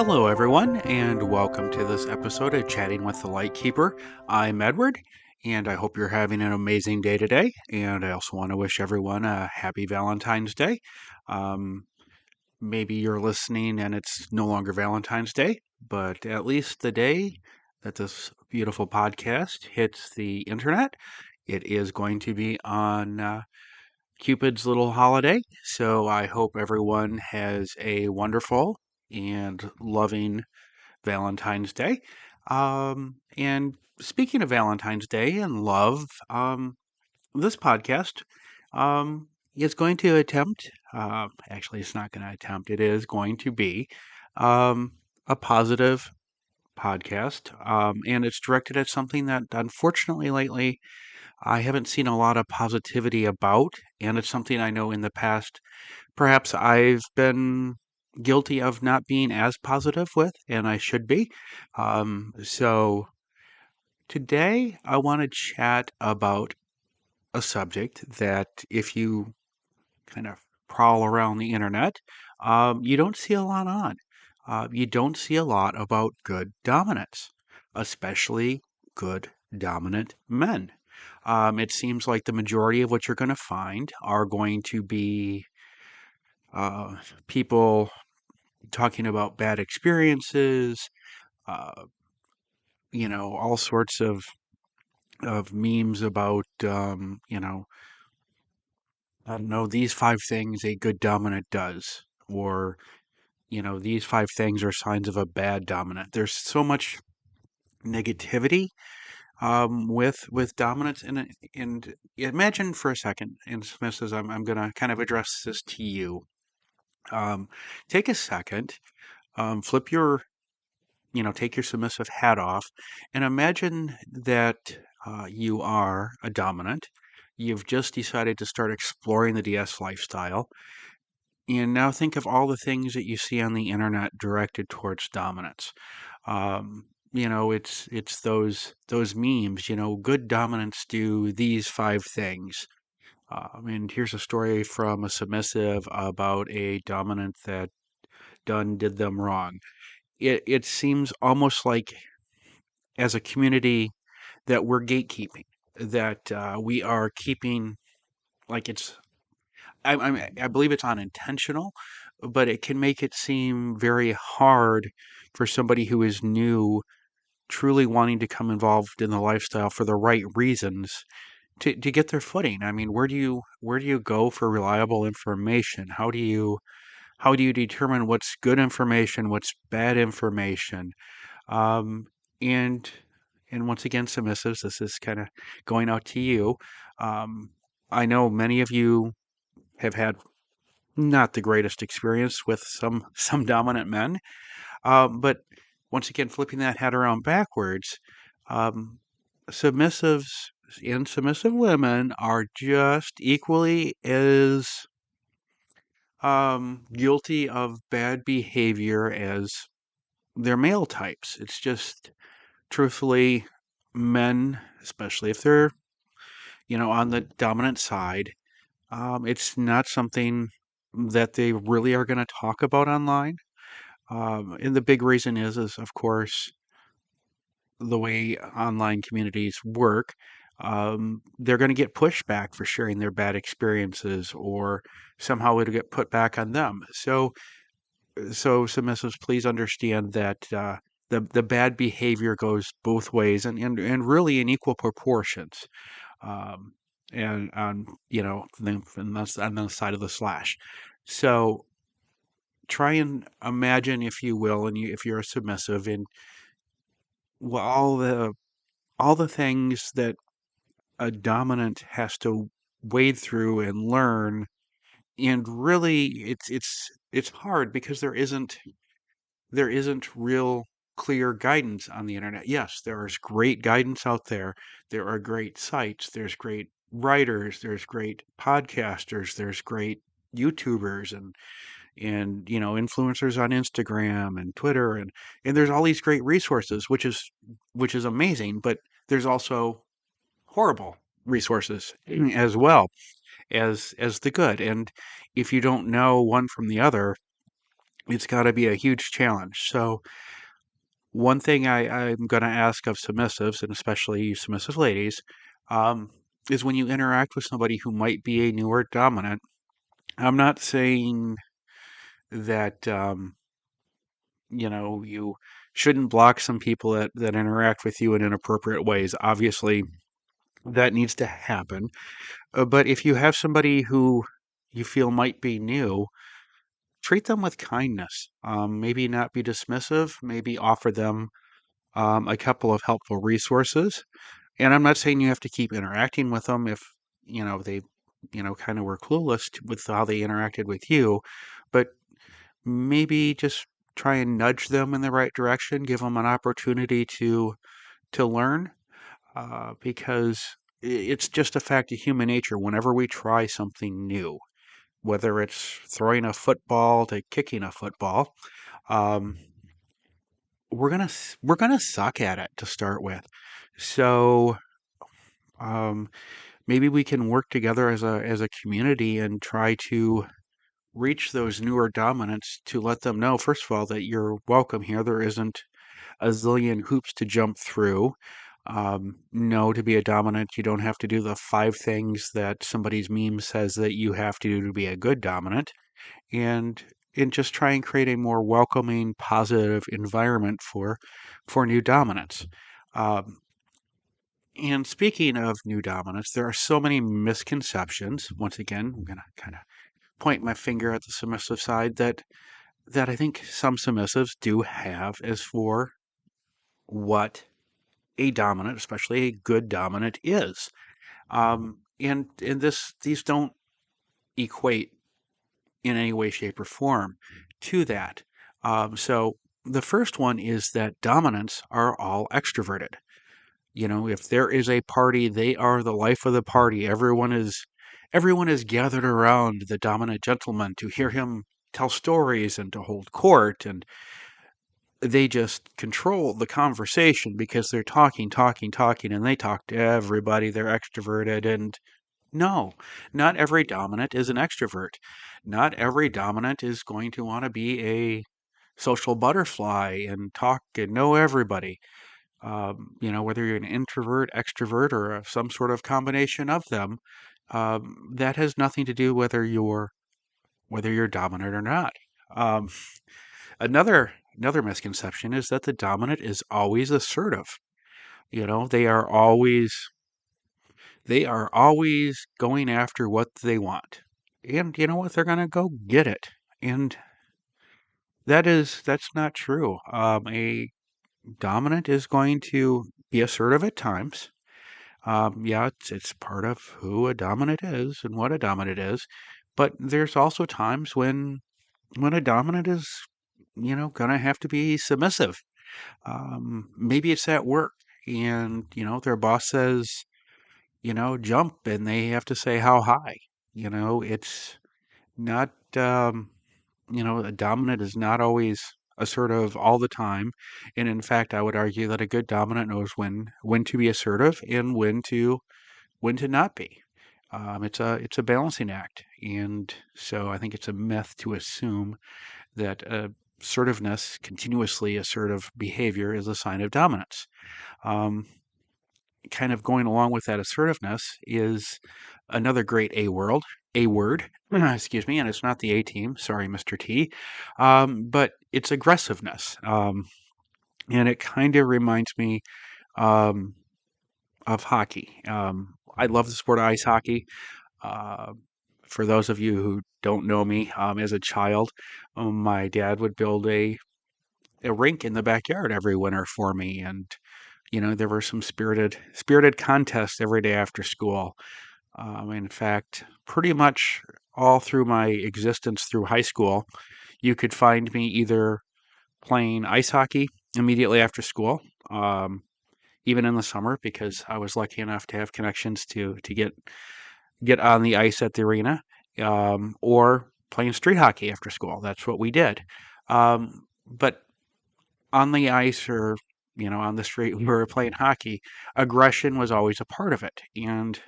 Hello, everyone, and welcome to this episode of Chatting with the Lightkeeper. I'm Edward, and I hope you're having an amazing day today. And I also want to wish everyone a happy Valentine's Day. Um, Maybe you're listening and it's no longer Valentine's Day, but at least the day that this beautiful podcast hits the internet, it is going to be on Cupid's little holiday. So I hope everyone has a wonderful and loving Valentine's Day. And speaking of Valentine's Day and love, this podcast is going to attempt, actually, it's not going to attempt, it is going to be a positive podcast. And it's directed at something that unfortunately lately I haven't seen a lot of positivity about. And it's something I know in the past perhaps I've been guilty of not being as positive with, and I should be. So today I want to chat about a subject that if you kind of prowl around the internet, you don't see a lot on. You don't see a lot about good dominance, especially good dominant men. It seems like the majority of what you're going to find are going to be uh, people talking about bad experiences, uh, all sorts of memes about, I don't know, these five things a good dominant does, or these five things are signs of a bad dominant. There's so much negativity with dominance, and imagine for a second, and Smith says, I'm going to kind of address this to you. Um, Take a second, flip your take your submissive hat off and imagine that you are a dominant. You've just decided to start exploring the DS lifestyle. And now think of all the things that you see on the internet directed towards dominance. It's those memes, good dominants do these five things. And here's a story from a submissive about a dominant that did them wrong. It seems almost like as a community that we're gatekeeping, that we are keeping like it's. I believe it's unintentional, but it can make it seem very hard for somebody who is new, truly wanting to come involved in the lifestyle for the right reasons to get their footing. I mean, where do you go for reliable information? How do you determine what's good information, what's bad information? Um, and and once again, submissives, this is kind of going out to you. Um, I know many of you have had not the greatest experience with some dominant men, but once again, flipping that hat around backwards, um, submissives and submissive women are just equally as guilty of bad behavior as their male types. It's just truthfully, men, especially if they're, on the dominant side, it's not something that they really are going to talk about online. And the big reason is of course, the way online communities work. They're going to get pushback for sharing their bad experiences, or somehow it'll get put back on them. So submissives, please understand that the bad behavior goes both ways, and really in equal proportions. Um, and on on the side of the slash. So try and imagine, if you will, and if you're a submissive, in well, all the things that a dominant has to wade through and learn. And really, it's hard because there isn't real clear guidance on the internet. Yes, there is great guidance out there. There are great sites. There's great writers. There's great podcasters. There's great YouTubers and influencers on Instagram and Twitter, and there's all these great resources, which is amazing. But there's also horrible resources as well as the good. And if you don't know one from the other, it's got to be a huge challenge. So one thing I'm going to ask of submissives, and especially you submissive ladies, um, is when you interact with somebody who might be a newer dominant. I'm not saying that you shouldn't block some people that interact with you in inappropriate ways. Obviously, that needs to happen. But if you have somebody who you feel might be new, treat them with kindness. Maybe not be dismissive. Maybe offer them a couple of helpful resources. And I'm not saying you have to keep interacting with them if, they, kind of were clueless with how they interacted with you, but maybe just try and nudge them in the right direction, give them an opportunity to learn, because it's just a fact of human nature. Whenever we try something new, whether it's throwing a football to kicking a football, um, we're gonna suck at it to start with. So um, maybe we can work together as a community and try to reach those newer dominants to let them know, first of all, that you're welcome here. There isn't a zillion hoops to jump through. No, to be a dominant, you don't have to do the 5 things that somebody's meme says that you have to do to be a good dominant. And just try and create a more welcoming, positive environment for new dominants. Um, and speaking of new dominants, there are so many misconceptions. Once again, I'm going to kind of point my finger at the submissive side that I think some submissives do have as for what a dominant, especially a good dominant, is. And these don't equate in any way, shape, or form to that. So the first one is that dominants are all extroverted. If there is a party, they are the life of the party. Everyone is gathered around the dominant gentleman to hear him tell stories and to hold court, and they just control the conversation because they're talking, talking, talking, and they talk to everybody. They're extroverted. And no, not every dominant is an extrovert. Not every dominant is going to want to be a social butterfly and talk and know everybody. Whether you're an introvert, extrovert, or some sort of combination of them, that has nothing to do whether you're dominant or not. Um, another misconception is that the dominant is always assertive. They are always going after what they want, and you know what? They're gonna go get it, and that's not true. A dominant is going to be assertive at times. Yeah, it's part of who a dominant is and what a dominant is. But there's also times when a dominant is, gonna have to be submissive. Maybe it's at work, and their boss says, jump, and they have to say how high. It's not. A dominant is not always assertive all the time, and in fact, I would argue that a good dominant knows when to be assertive and when to not be. It's a balancing act, and so I think it's a myth to assume that assertiveness, continuously assertive behavior, is a sign of dominance. Um, Kind of going along with that assertiveness is another great a word, excuse me, and it's not the A team. Sorry, Mr. T, but it's aggressiveness, and it kind of reminds me um, of hockey. I love the sport of ice hockey. Uh, for those of you who don't know me, as a child, my dad would build a rink in the backyard every winter for me, and there were some spirited contests every day after school. In fact, pretty much all through my existence through high school, you could find me either playing ice hockey immediately after school, um, even in the summer because I was lucky enough to have connections to get on the ice at the arena, or playing street hockey after school. That's what we did. But on the ice or on the street, we were playing hockey. Aggression was always a part of it, and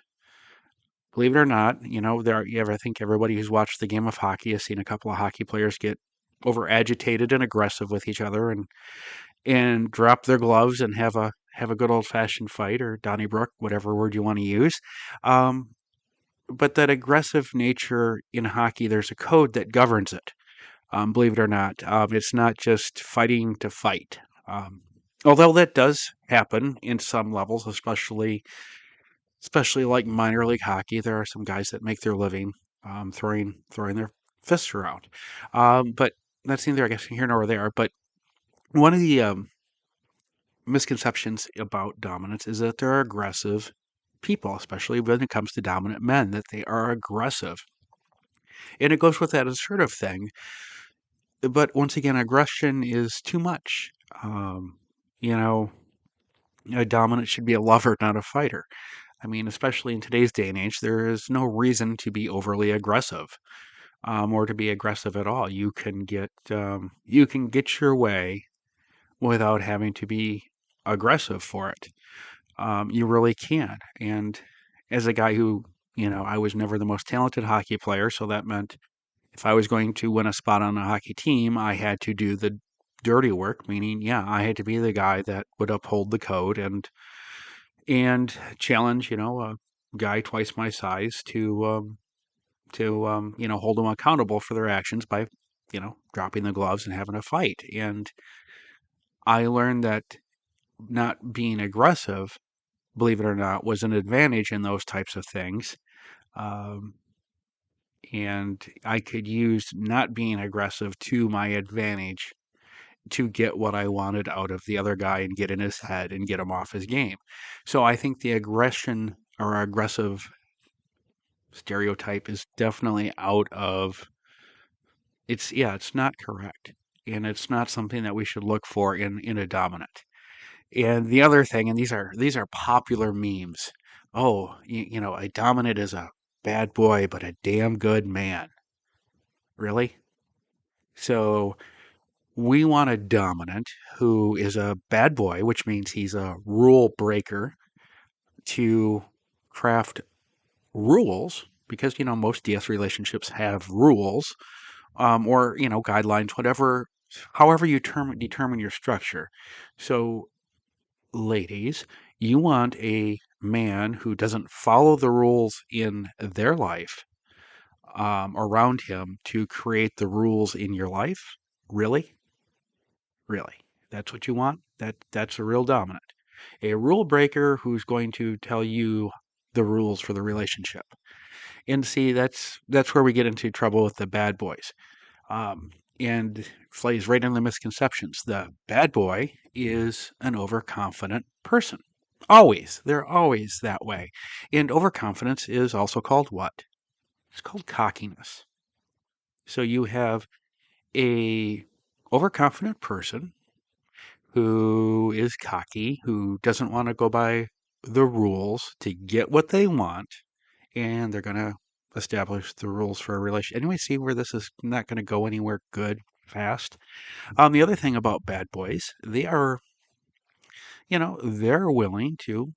believe it or not, I think everybody who's watched the game of hockey has seen a couple of hockey players get over agitated and aggressive with each other and drop their gloves and have a good old fashioned fight or Donnybrook, whatever word you want to use. Um, but that aggressive nature in hockey, there's a code that governs it. Believe it or not, it's not just fighting to fight. Um, Although that does happen in some levels, especially like minor league hockey, there are some guys that make their living throwing their fists around. But that's neither, I guess, here nor there. But one of the misconceptions about dominance is that they're aggressive people, especially when it comes to dominant men, that they are aggressive. And it goes with that assertive thing. But once again, aggression is too much. Um, you know, a dominant should be a lover, not a fighter. I mean, especially in today's day and age, there is no reason to be overly aggressive, or to be aggressive at all. You can get your way without having to be aggressive for it. You really can. And as a guy who, I was never the most talented hockey player, so that meant if I was going to win a spot on a hockey team, I had to do the dirty work, meaning, yeah, I had to be the guy that would uphold the code and challenge, a guy twice my size to hold them accountable for their actions by, dropping the gloves and having a fight. And I learned that not being aggressive, believe it or not, was an advantage in those types of things. Um, and I could use not being aggressive to my advantage to get what I wanted out of the other guy and get in his head and get him off his game. So I think the aggression or aggressive stereotype is definitely out of it's not correct. And it's not something that we should look for in a dominant. And the other thing, and these are popular memes. Oh, a dominant is a bad boy, but a damn good man. Really? So we want a dominant who is a bad boy, which means he's a rule breaker, to craft rules because most DS relationships have rules, or guidelines, whatever, however you determine your structure. So ladies, you want a man who doesn't follow the rules in their life, around him to create the rules in your life? Really? Really? That's what you want? That's a real dominant. A rule breaker who's going to tell you the rules for the relationship. And see, that's where we get into trouble with the bad boys. And plays right in the misconceptions. The bad boy is an overconfident person. Always. They're always that way. And overconfidence is also called what? It's called cockiness. So you have a overconfident person who is cocky, who doesn't want to go by the rules to get what they want, and they're going to establish the rules for a relationship. Anyway, see where this is not going to go anywhere good fast. The other thing about bad boys, they're willing to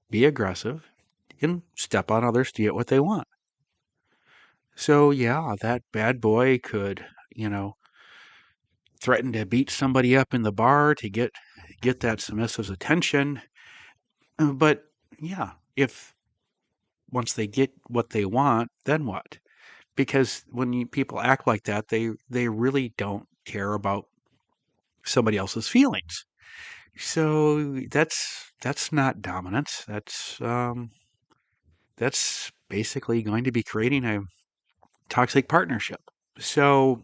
be aggressive and step on others to get what they want. So, yeah, that bad boy could, threaten to beat somebody up in the bar to get that submissive's attention. But yeah, if once they get what they want, then what? Because when people act like that, they really don't care about somebody else's feelings. So that's not dominance. That's basically going to be creating a toxic partnership. So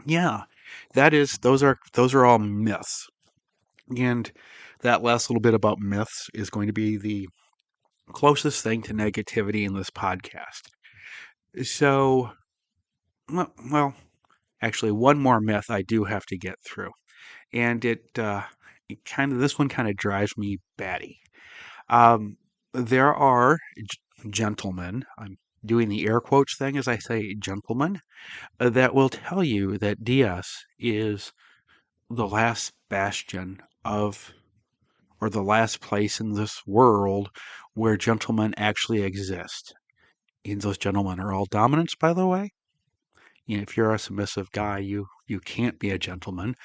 yeah, those are all myths. And that last little bit about myths is going to be the closest thing to negativity in this podcast. So, well, actually, one more myth I do have to get through, and this one kind of drives me batty. There are gentlemen. I'm doing the air quotes thing as I say gentlemen, that will tell you that DS is the last bastion of, or the last place in this world where gentlemen actually exist. And those gentlemen are all dominants, by the way. if you're a submissive guy, you can't be a gentleman.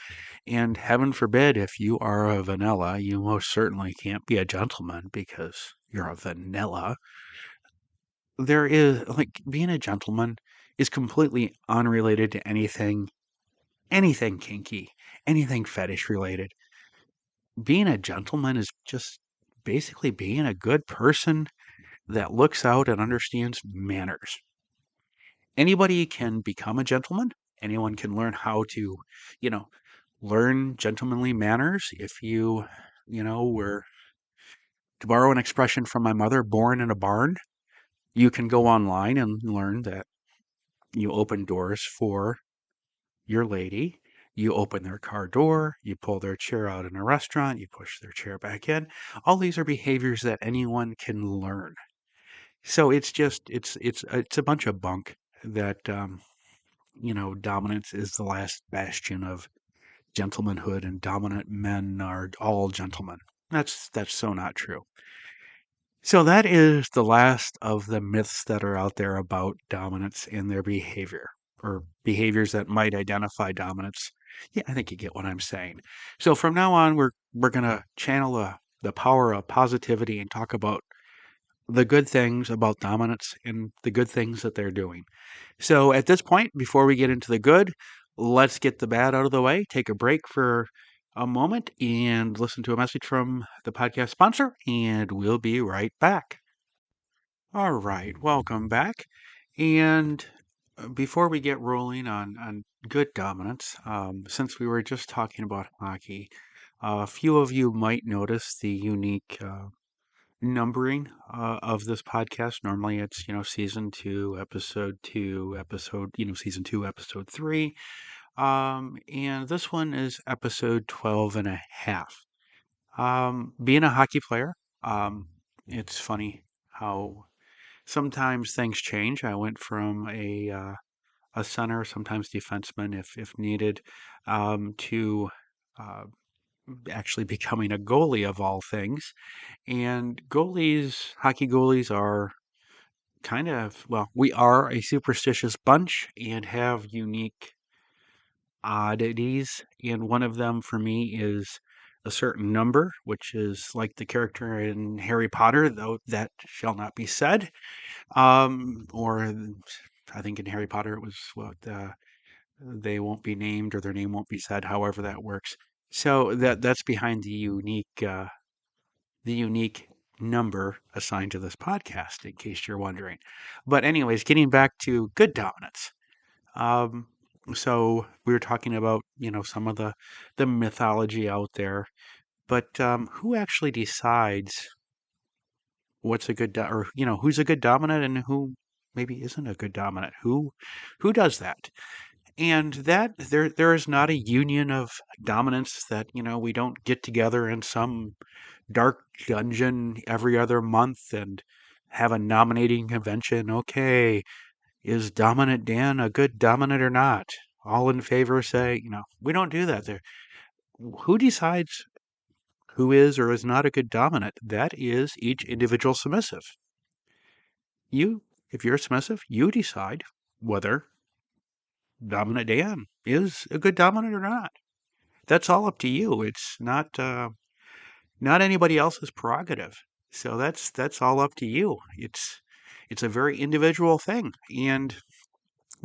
And heaven forbid, if you are a vanilla, you most certainly can't be a gentleman because you're a vanilla. There is, like, being a gentleman is completely unrelated to anything kinky, anything fetish related. Being a gentleman is just basically being a good person that looks out and understands manners. Anybody can become a gentleman. Anyone can learn how to, you know, learn gentlemanly manners. If were, to borrow an expression from my mother, born in a barn, you can go online and learn that you open doors for your lady. You open their car door, you pull their chair out in a restaurant, you push their chair back in. All these are behaviors that anyone can learn. So it's a bunch of bunk that dominance is the last bastion of gentlemanhood and dominant men are all gentlemen. That's so not true. So that is the last of the myths that are out there about dominance and their behavior, or behaviors that might identify dominance. Yeah, I think you get what I'm saying. So from now on, we're gonna channel the power of positivity and talk about the good things about dominance and the good things that they're doing. So at this point, before we get into the good, let's get the bad out of the way, take a break for a moment, and listen to a message from the podcast sponsor, and we'll be right back. All right, welcome back. And before we get rolling on good dominance, since we were just talking about hockey, a few of you might notice the unique numbering of this podcast. Normally it's, season 2, episode 2, season 2, episode 3. And this one is episode 12 and a half. Being a hockey player, it's funny how sometimes things change. I went from a center, sometimes defenseman if needed, to uh, actually becoming a goalie of all things. And hockey goalies are we are a superstitious bunch and have unique oddities. And one of them for me is a certain number, which is like the character in Harry Potter, though that shall not be said. Or I think in Harry Potter it was they won't be named or their name won't be said, however that works. So that's behind the unique number assigned to this podcast, in case you're wondering. But anyways, getting back to good dominance. Um, so we were talking about, some of the mythology out there, but who actually decides what's a good or who's a good dominant and who maybe isn't a good dominant? Who does that? And that there is not a union of dominance that we don't get together in some dark dungeon every other month and have a nominating convention. Okay, is Dominant Dan a good dominant or not? All in favor say, we don't do that there. Who decides who is or is not a good dominant? That is each individual submissive. If you're a submissive, you decide whether Dominant Dan is a good dominant or not. That's all up to you. It's not anybody else's prerogative. So that's all up to you. It's a very individual thing, and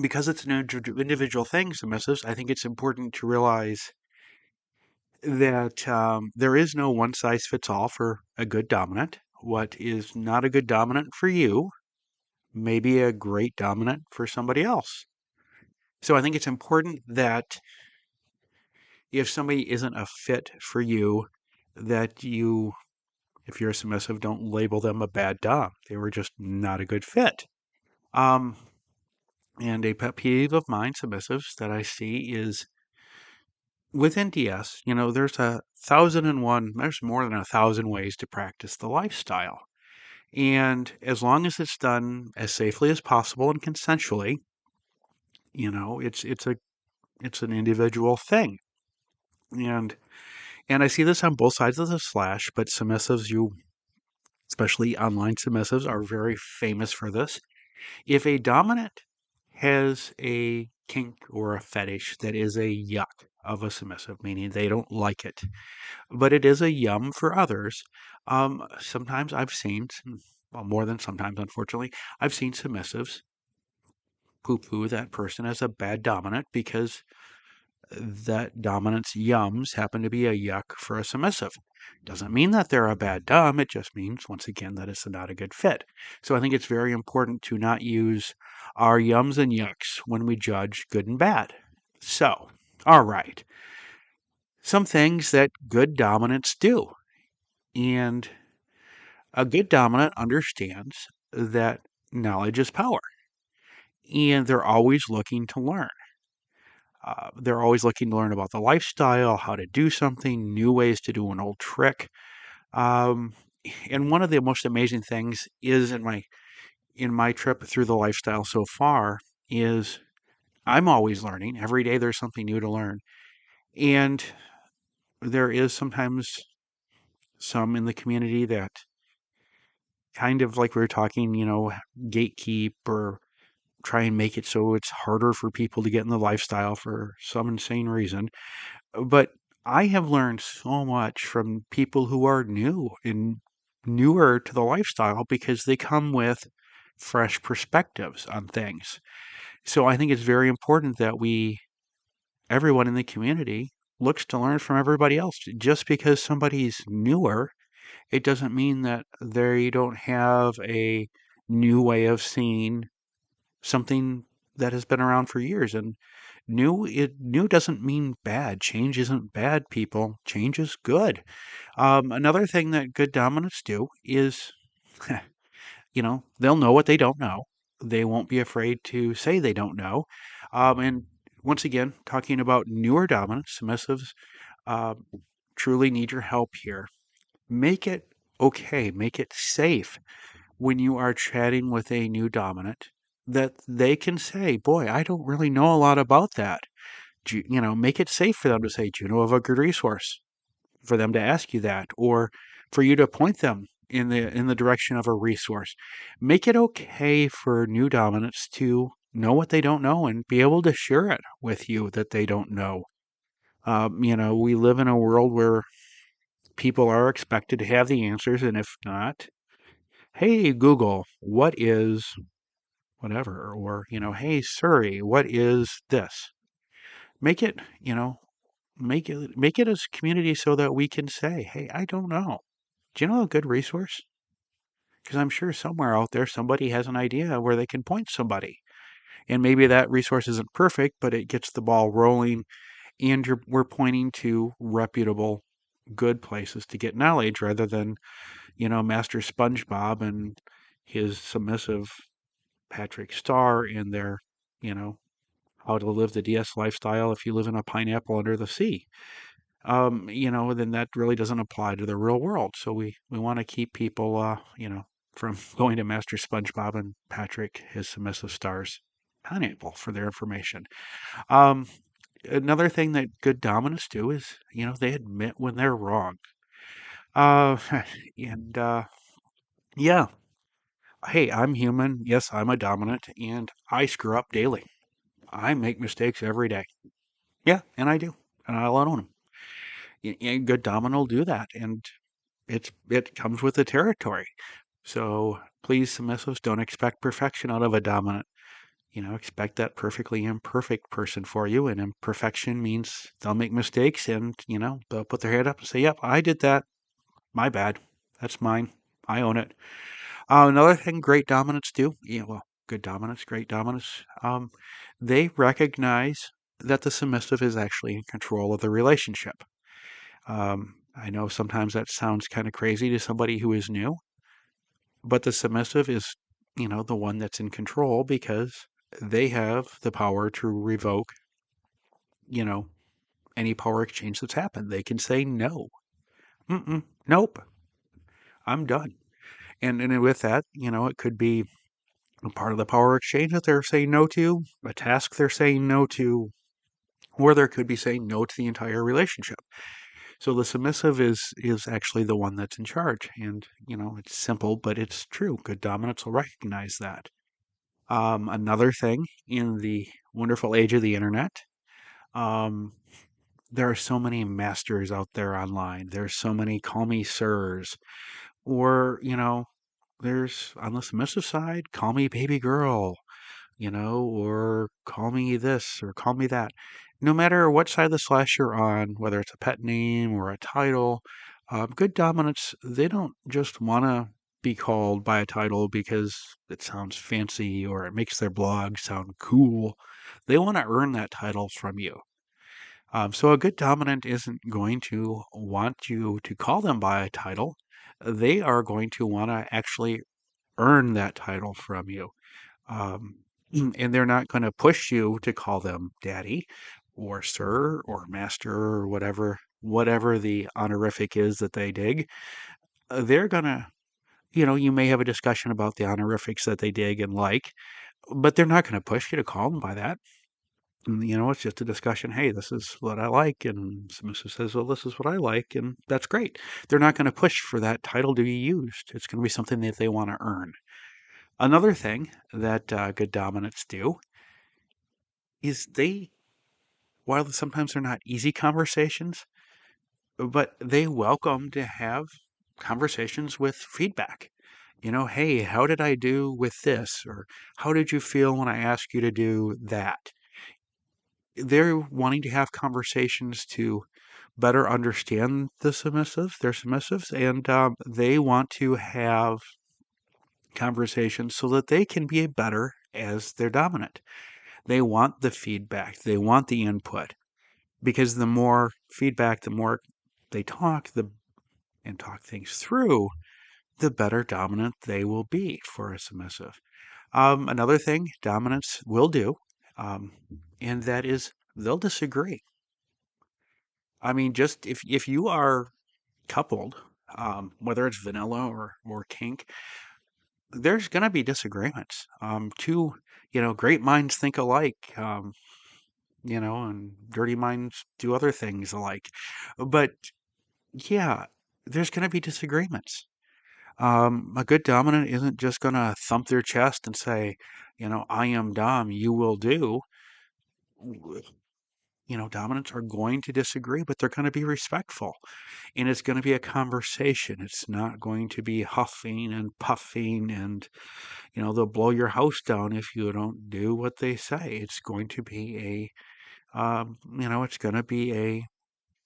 because it's an individual thing, submissives, I think it's important to realize that there is no one size fits all for a good dominant. What is not a good dominant for you may be a great dominant for somebody else. So I think it's important that if somebody isn't a fit for you, that if you're a submissive, don't label them a bad dom. They were just not a good fit. Um, and a pet peeve of mine, submissives, that I see is within DS, there's there's more than 1,000 ways to practice the lifestyle. And as long as it's done as safely as possible and consensually, it's an individual thing. And I see this on both sides of the slash, but submissives, especially online submissives, are very famous for this. If a dominant has a kink or a fetish that is a yuck of a submissive, meaning they don't like it, but it is a yum for others. Sometimes I've seen, well, more than sometimes, unfortunately, I've seen submissives poo-poo that person as a bad dominant because that dominant's yums happen to be a yuck for a submissive. Doesn't mean that they're a bad dom, it just means, once again, that it's not a good fit. So I think it's very important to not use our yums and yucks when we judge good and bad. So, all right, some things that good dominants do. And a good dominant understands that knowledge is power, and they're always looking to learn. They're always looking to learn about the lifestyle, how to do something, new ways to do an old trick. Um, and one of the most amazing things is in my trip through the lifestyle so far is I'm always learning. Every day there's something new to learn. And there is sometimes some in the community that kind of like we were talking, gatekeep or try and make it so it's harder for people to get in the lifestyle for some insane reason. But I have learned so much from people who are new and newer to the lifestyle because they come with fresh perspectives on things. So I think it's very important that everyone in the community, looks to learn from everybody else. Just because somebody's newer, it doesn't mean that they don't have a new way of seeing something that has been around for years. And new doesn't mean bad. Change isn't bad, people. Change is good. Another thing that good dominants do is, they'll know what they don't know. They won't be afraid to say they don't know. And once again, talking about newer dominants, submissives uh, truly need your help here. Make it okay. Make it safe when you are chatting with a new dominant that they can say, boy, I don't really know a lot about that. Make it safe for them to say, do you know of a good resource? For them to ask you that, or for you to point them in the direction of a resource. Make it okay for new dominants to know what they don't know and be able to share it with you that they don't know. We live in a world where people are expected to have the answers, and if not, hey Google, what is whatever, or hey Siri, what is this? Make it, make it as community so that we can say, hey, I don't know. Do you know a good resource? Because I'm sure somewhere out there somebody has an idea where they can point somebody. And maybe that resource isn't perfect, but it gets the ball rolling, and we're pointing to reputable, good places to get knowledge rather than, Master SpongeBob and his submissive Patrick Star and their, you know, how to live the DS lifestyle if you live in a pineapple under the sea. Then that really doesn't apply to the real world. So we want to keep people, from going to Master SpongeBob and Patrick, his submissive stars, pineapple for their information. Um, Another thing that good dominants do is, they admit when they're wrong. Uh, and yeah, hey, I'm human. Yes, I'm a dominant, and I screw up daily. I make mistakes every day. Yeah, and I do, and I'll own them. And good dominant will do that, and it comes with the territory. So please, submissives, don't expect perfection out of a dominant. Expect that perfectly imperfect person for you, and imperfection means they'll make mistakes, and they'll put their head up and say, "Yep, I did that. My bad. That's mine. I own it." Another thing great dominants do, well, good dominants, great dominants, they recognize that the submissive is actually in control of the relationship. I know sometimes that sounds kind of crazy to somebody who is new, but the submissive is, the one that's in control because they have the power to revoke, you know, any power exchange that's happened. They can say no. Nope, I'm done. And with that, it could be a part of the power exchange that they're saying no to, a task they're saying no to, or there could be saying no to the entire relationship. So the submissive is actually the one that's in charge, and it's simple, but it's true. Good dominants will recognize that. Another thing in the wonderful age of the internet. Um, there are so many masters out there online. There's so many call me sirs, or, there's on the submissive side, call me baby girl, or call me this or call me that. No matter what side of the slash you're on, whether it's a pet name or a title, good dominants, they don't just want to be called by a title because it sounds fancy or it makes their blog sound cool. They want to earn that title from you. So a good dominant isn't going to want you to call them by a title. They are going to want to actually earn that title from you. Um, and they're not going to push you to call them daddy or sir or master or whatever the honorific is that they dig. They're going to, you may have a discussion about the honorifics that they dig and like, but they're not going to push you to call them by that. And, it's just a discussion. Hey, this is what I like. And submissive says, well, this is what I like. And that's great. They're not going to push for that title to be used. It's going to be something that they want to earn. Another thing that good dominants do is while sometimes they're not easy conversations, but they welcome to have conversations with feedback. Hey, how did I do with this? Or how did you feel when I asked you to do that? They're wanting to have conversations to better understand their submissives, and they want to have conversations so that they can be better as their dominant. They want the feedback, they want the input, because the more feedback, the more they and talk things through, the better dominant they will be for a submissive. Another thing dominants will do, um, and that is they'll disagree. I mean, just if you are coupled, whether it's vanilla or kink, there's going to be disagreements. Two, great minds think alike. And dirty minds do other things alike. But yeah, there's going to be disagreements. A good dominant isn't just going to thump their chest and say, I am dom, you will do. Dominants are going to disagree, but they're going to be respectful. And it's going to be a conversation. It's not going to be huffing and puffing and, they'll blow your house down if you don't do what they say. It's going to be it's going to be a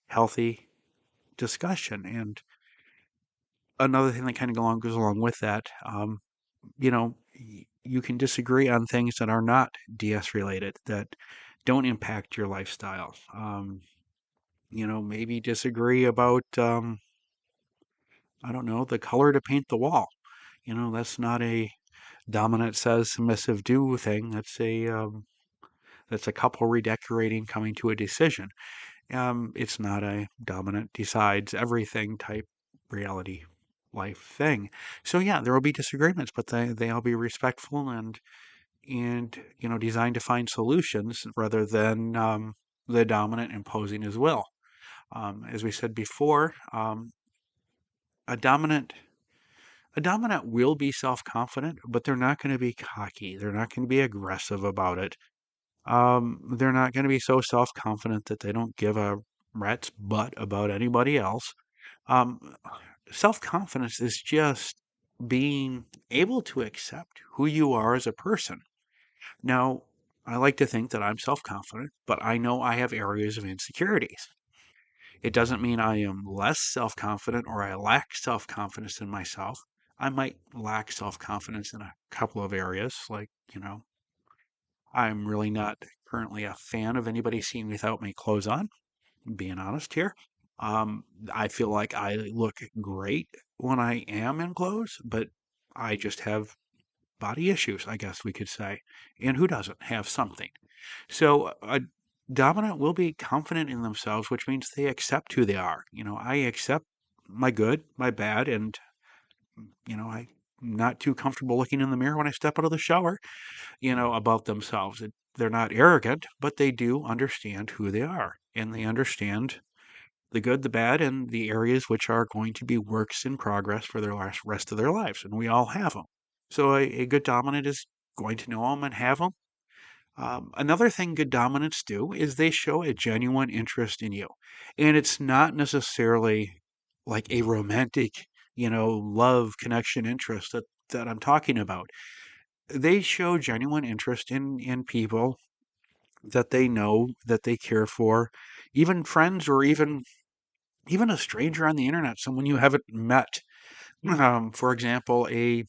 healthy discussion. And another thing that kind of goes along with that, you can disagree on things that are not DS related, that don't impact your lifestyle. Maybe disagree about, I don't know, the color to paint the wall. That's not a dominant says submissive do thing. That's a couple redecorating coming to a decision. It's not a dominant decides everything type reality life thing. So yeah, there will be disagreements, but they'll be respectful and designed to find solutions rather than the dominant imposing his will. As we said before, a dominant a dominant will be self-confident, but they're not going to be cocky. They're not going to be aggressive about it. They're not going to be so self-confident that they don't give a rat's butt about anybody else. Um, Self-confidence is just being able to accept who you are as a person. Now, I like to think that I'm self-confident, but I know I have areas of insecurities. It doesn't mean I am less self-confident or I lack self-confidence in myself. I might lack self-confidence in a couple of areas, like, I'm really not currently a fan of anybody seeing me without my clothes on, being honest here. I feel like I look great when I am in clothes, but I just have body issues, I guess we could say. And who doesn't have something? So a dominant will be confident in themselves, which means they accept who they are. I accept my good, my bad, and I'm not too comfortable looking in the mirror when I step out of the shower, about themselves. They're not arrogant, but they do understand who they are, and they understand the good, the bad, and the areas which are going to be works in progress for their rest of their lives, and we all have them. So a good dominant is going to know them and have them. Another thing good dominants do is they show a genuine interest in you. And it's not necessarily like a romantic, love connection interest that I'm talking about. They show genuine interest in people that they know, that they care for, even friends or even a stranger on the internet, someone you haven't met. For example, a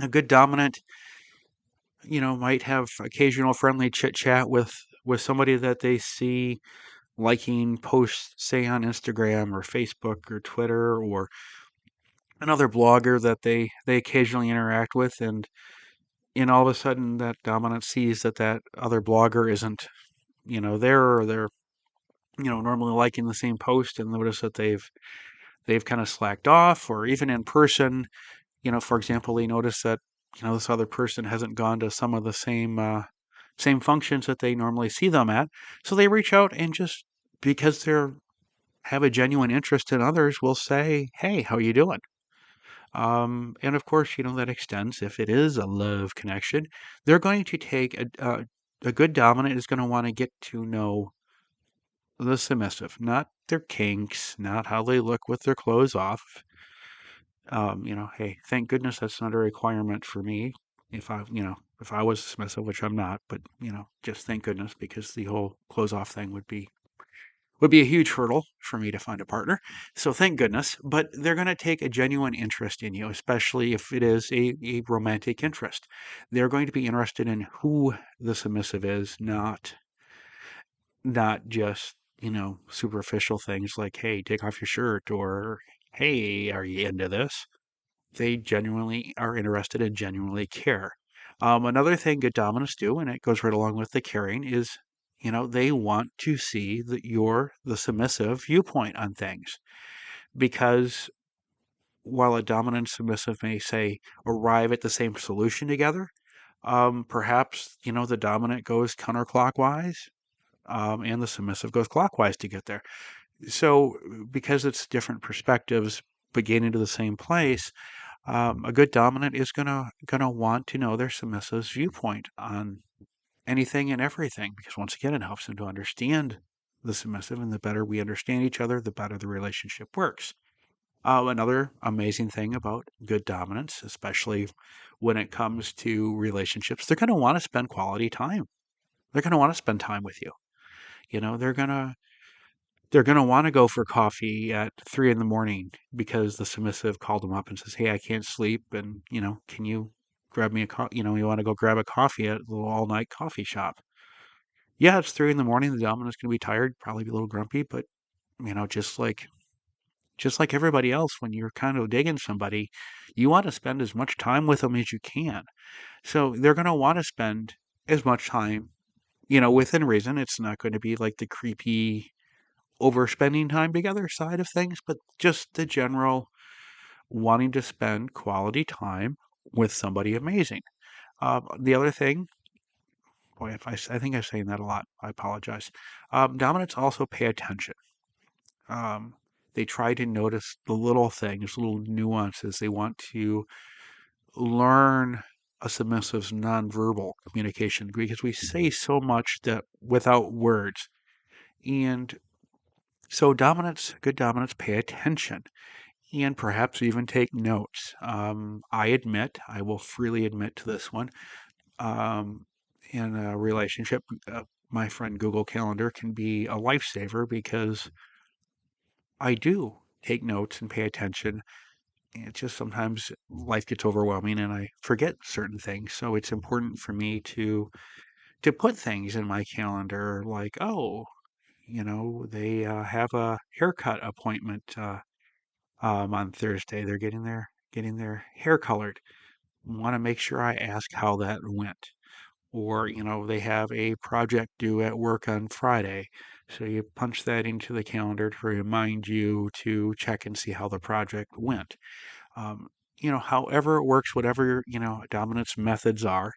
good dominant, might have occasional friendly chit chat with somebody that they see liking posts, say on Instagram or Facebook or Twitter or another blogger that they occasionally interact with, and all of a sudden that dominant sees that other blogger isn't there, or they're normally liking the same post, and notice that they've kind of slacked off, or even in person, for example, they notice that this other person hasn't gone to some of the same functions that they normally see them at, so they reach out and just because they're have a genuine interest in others will say, "Hey, how you doing?" And of course, that extends if it is a love connection. They're going to take a good dominant is going to want to get to know the submissive, not their kinks, not how they look with their clothes off. Hey, thank goodness that's not a requirement for me. If I was submissive, which I'm not, but just thank goodness, because the whole clothes off thing would be a huge hurdle for me to find a partner. So thank goodness. But they're going to take a genuine interest in you, especially if it is a romantic interest. They're going to be interested in who the submissive is, not just, superficial things like, hey, take off your shirt, or hey, are you into this? They genuinely are interested and genuinely care. Another thing good dominants do, and it goes right along with the caring, is they want to see that you're the submissive viewpoint on things. Because while a dominant submissive may say arrive at the same solution together, perhaps the dominant goes counterclockwise, and the submissive goes clockwise to get there. So because it's different perspectives but getting to the same place, a good dominant is gonna want to know their submissive's viewpoint on anything and everything, because once again, it helps them to understand the submissive, and the better we understand each other, the better the relationship works. Another amazing thing about good dominance, especially when it comes to relationships, they're going to want to spend quality time. They're going to want to spend time with you. They're gonna want to go for coffee at 3 in the morning because the submissive called them up and says, "Hey, I can't sleep, and can you grab me a you want to go grab a coffee at the little all night coffee shop?" Yeah, it's 3 in the morning. The dominant's gonna be tired, probably be a little grumpy, but just like everybody else, when you're kind of digging somebody, you want to spend as much time with them as you can. So they're gonna want to spend as much time, within reason. It's not going to be like the creepy overspending time together side of things, but just the general wanting to spend quality time with somebody amazing. The other thing, boy, if I think I'm saying that a lot, I apologize. Dominants also pay attention. They try to notice the little things, little nuances. They want to learn a submissive's nonverbal communication, because we say so much that without words. And so good dominants pay attention and perhaps even take notes. I will freely admit to this one. Um, in a relationship, my friend Google Calendar can be a lifesaver, because I do take notes and pay attention. It's just sometimes life gets overwhelming and I forget certain things. So it's important for me to put things in my calendar, like, oh, they have a haircut appointment on Thursday. They're getting their hair colored. Want to make sure I ask how that went. Or, they have a project due at work on Friday. So you punch that into the calendar to remind you to check and see how the project went. Um, however it works, whatever, dominance methods are.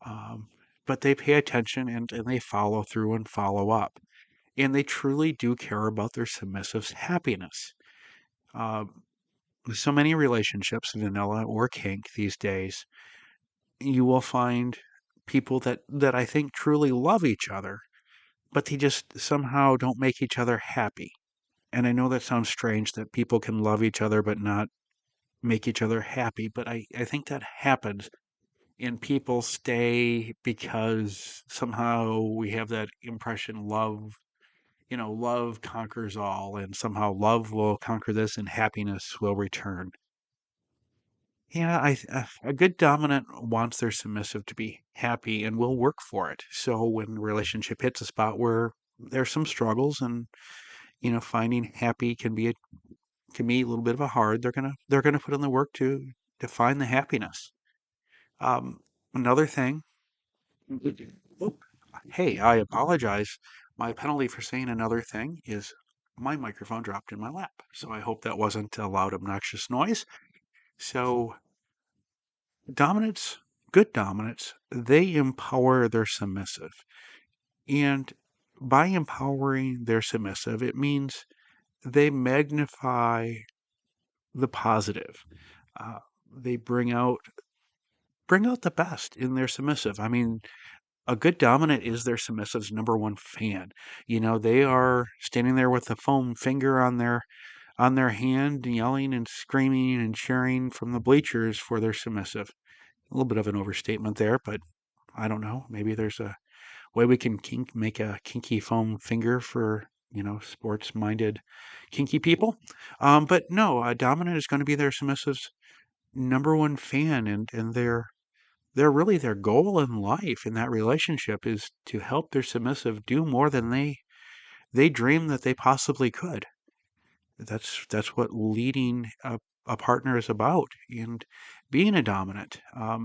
Um, but they pay attention, and they follow through and follow up. And they truly do care about their submissive's happiness. Um, with so many relationships, vanilla or kink these days, you will find people that I think truly love each other, but they just somehow don't make each other happy. And I know that sounds strange that people can love each other but not make each other happy, but I think that happens. And people stay because somehow we have that impression love conquers all, and somehow love will conquer this and happiness will return. Yeah, a good dominant wants their submissive to be happy and will work for it. So when the relationship hits a spot where there's some struggles and finding happy can be a little bit of a hard, they're gonna put in the work to find the happiness. Um, Another thing. Oop, hey, I apologize. My penalty for saying another thing is my microphone dropped in my lap. So I hope that wasn't a loud, obnoxious noise. So dominants, good dominants, they empower their submissive. And by empowering their submissive, it means they magnify the positive. Uh, they bring out the best in their submissive. I mean, a good dominant is their submissive's number one fan. They are standing there with a foam finger on their hand, yelling and screaming and cheering from the bleachers for their submissive. A little bit of an overstatement there, but I don't know. Maybe there's a way we can make a kinky foam finger for sports-minded kinky people. But no, a dominant is going to be their submissive's number one fan, and they're really their goal in life in that relationship is to help their submissive do more than they dream that they possibly could. That's what leading a partner is about, and being a dominant.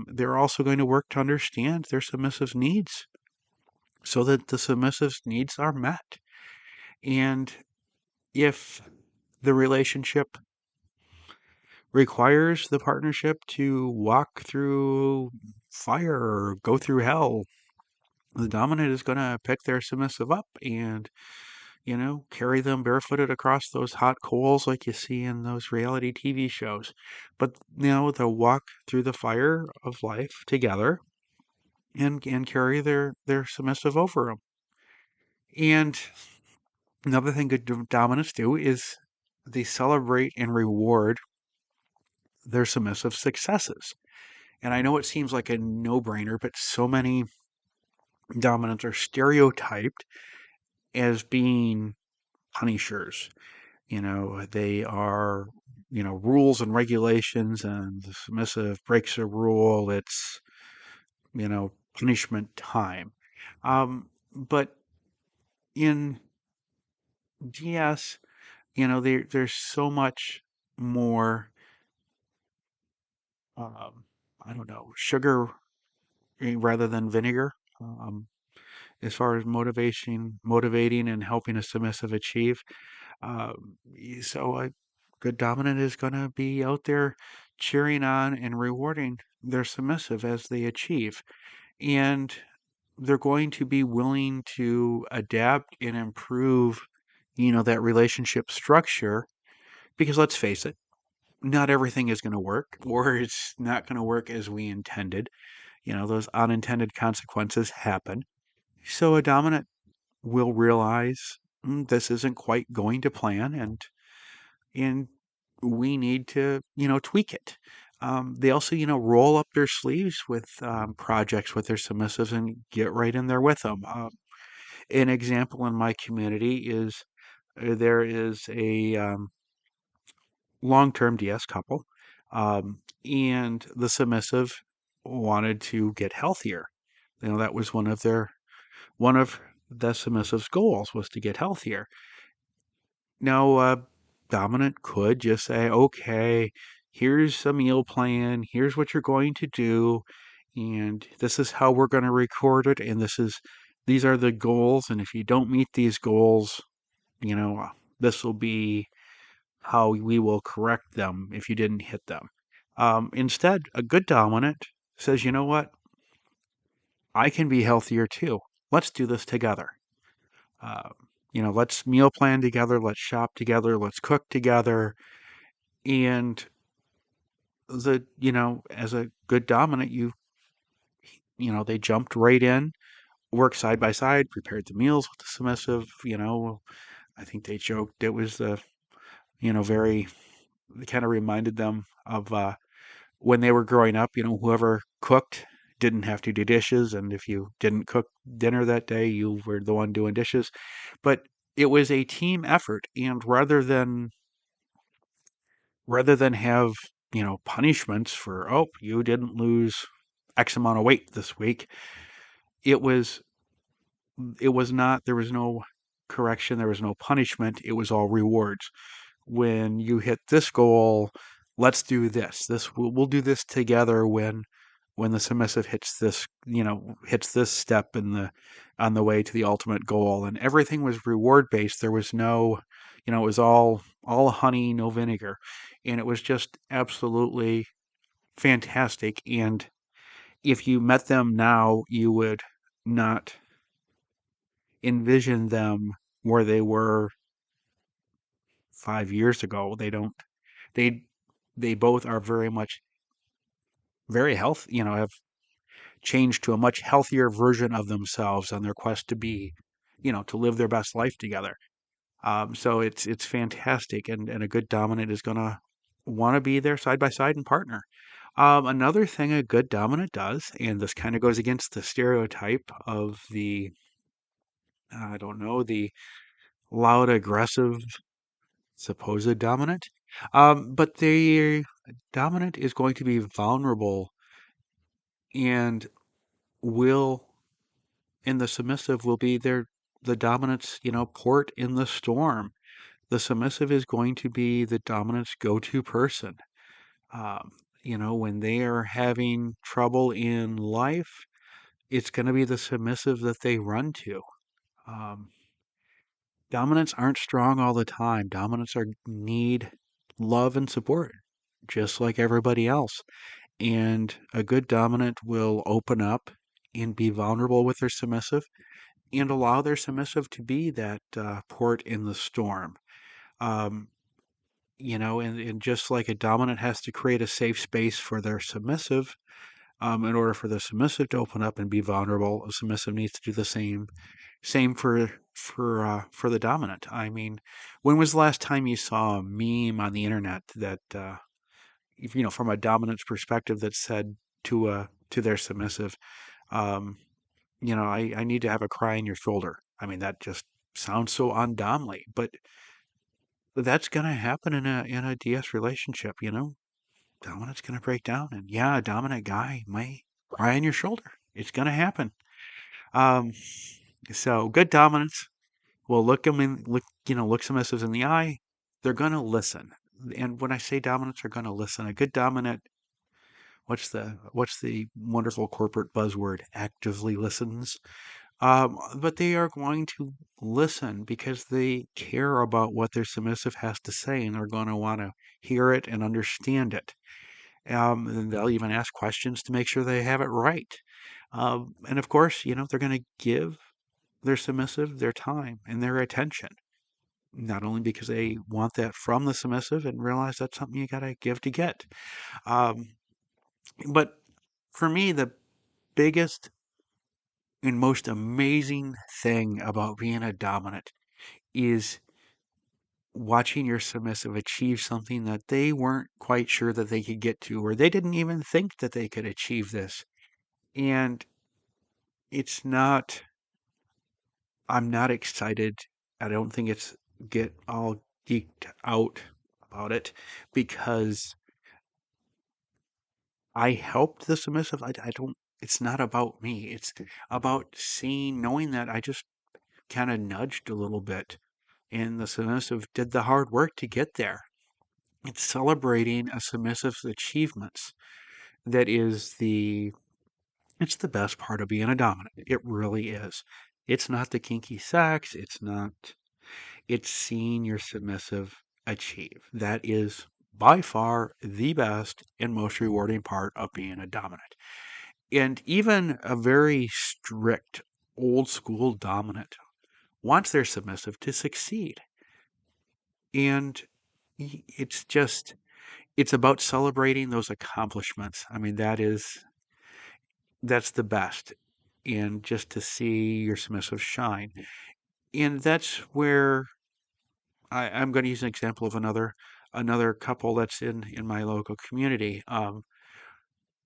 They're also going to work to understand their submissive's needs so that the submissive's needs are met. And if the relationship requires the partnership to walk through fire or go through hell, the dominant is going to pick their submissive up and, carry them barefooted across those hot coals like you see in those reality TV shows. But, they'll walk through the fire of life together and carry their submissive over them. And another thing good dominants do is they celebrate and reward their submissive successes. And I know it seems like a no-brainer, but so many dominants are stereotyped as being punishers. They are, rules and regulations, and the submissive breaks a rule. It's, punishment time. But in DS, there's so much more, um, I don't know, sugar rather than vinegar. As far as motivating and helping a submissive achieve. So a good dominant is going to be out there cheering on and rewarding their submissive as they achieve. And they're going to be willing to adapt and improve, that relationship structure. Because let's face it, not everything is going to work, or it's not going to work as we intended. Those unintended consequences happen. So a dominant will realize this isn't quite going to plan, and we need to tweak it. They also roll up their sleeves with projects with their submissives and get right in there with them. An example in my community is there is a long-term DS couple, and the submissive wanted to get healthier. That was one of the submissive's goals was to get healthier. Now, dominant could just say, okay, here's a meal plan, here's what you're going to do, and this is how we're going to record it, and these are the goals, and if you don't meet these goals, this will be how we will correct them if you didn't hit them. Instead, a good dominant says, you know what? I can be healthier too. Let's do this together. Uh, let's meal plan together, let's shop together, let's cook together. And as a good dominant, they jumped right in, worked side by side, prepared the meals with the submissive. I think they joked it was very, it kind of reminded them of when they were growing up, whoever cooked didn't have to do dishes. And if you didn't cook dinner that day, you were the one doing dishes. But it was a team effort. And rather than have, punishments for, oh, you didn't lose X amount of weight this week, it was it was not there was no correction, there was no punishment, it was all rewards. When you hit this goal, let's do this, we'll do this together. When the submissive hits this step on the way to the ultimate goal, and everything was reward based. There was no, it was all honey, no vinegar, and it was just absolutely fantastic. And if you met them now, you would not envision them where they were 5 years ago. They don't. They they both are very much very healthy. Have changed to a much healthier version of themselves on their quest to be, to live their best life together. So it's fantastic, and a good dominant is gonna want to be there side by side and partner. Another thing a good dominant does, and this kind of goes against the stereotype of the, I don't know, the loud, aggressive, supposed dominant, but the dominant is going to be vulnerable and will, and the submissive will be the dominant's, port in the storm. The submissive is going to be the dominant's go-to person. Um, when they are having trouble in life, it's going to be the submissive that they run to. Um, Dominants aren't strong all the time. Dominants need love and support, just like everybody else. And a good dominant will open up and be vulnerable with their submissive and allow their submissive to be that port in the storm. Um, and just like a dominant has to create a safe space for their submissive, in order for the submissive to open up and be vulnerable, a submissive needs to do the same for the dominant. I mean, when was the last time you saw a meme on the internet that from a dominant's perspective that said to their submissive, um, I need to have a cry on your shoulder. I mean, that just sounds so undomly, but that's gonna happen in a DS relationship. Dominant's gonna break down, and yeah, a dominant guy may cry on your shoulder. It's gonna happen. Um, so good dominance will look submissives in the eye. They're gonna listen, and when I say dominants are gonna listen, a good dominant, what's the wonderful corporate buzzword? Actively listens. But they are going to listen because they care about what their submissive has to say, and they're going to want to hear it and understand it. And they'll even ask questions to make sure they have it right. And of course, they're going to give their submissive their time and their attention, not only because they want that from the submissive and realize that's something you got to give to get. Um, but for me, the biggest and most amazing thing about being a dominant is watching your submissive achieve something that they weren't quite sure that they could get to, or they didn't even think that they could achieve this. And it's not, I'm not excited. I don't think it's get all geeked out about it because I helped the submissive. I don't, it's not about me. It's about knowing that I just kind of nudged a little bit and the submissive did the hard work to get there. It's celebrating a submissive's achievements that is it's the best part of being a dominant. It really is. It's not the kinky sex. It's seeing your submissive achieve. That is by far the best and most rewarding part of being a dominant. And even a very strict, old school dominant wants their submissive to succeed. And it's about celebrating those accomplishments. I mean, that's the best. And just to see your submissive shine. And that's where I'm going to use an example of another couple that's in my local community.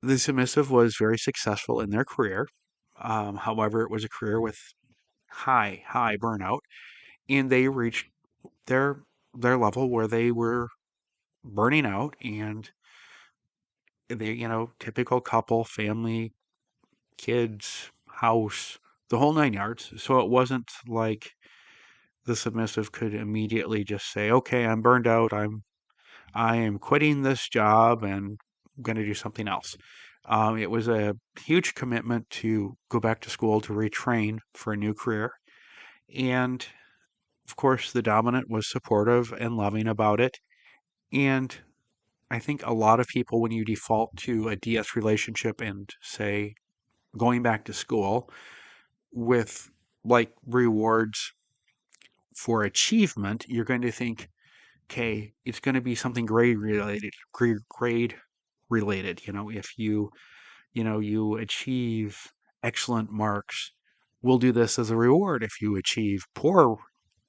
The submissive was very successful in their career. However, it was a career with high burnout, and they reached their their level where they were burning out, and they, typical couple, family, kids, house, the whole nine yards. So it wasn't like the submissive could immediately just say, "Okay, I'm burned out. I am quitting this job and going to do something else." It was a huge commitment to go back to school to retrain for a new career. And of course, the dominant was supportive and loving about it. And I think a lot of people, when you default to a DS relationship and say going back to school with like rewards for achievement, you're going to think, okay, it's going to be something grade related. If you achieve excellent marks, we'll do this as a reward. If you achieve poor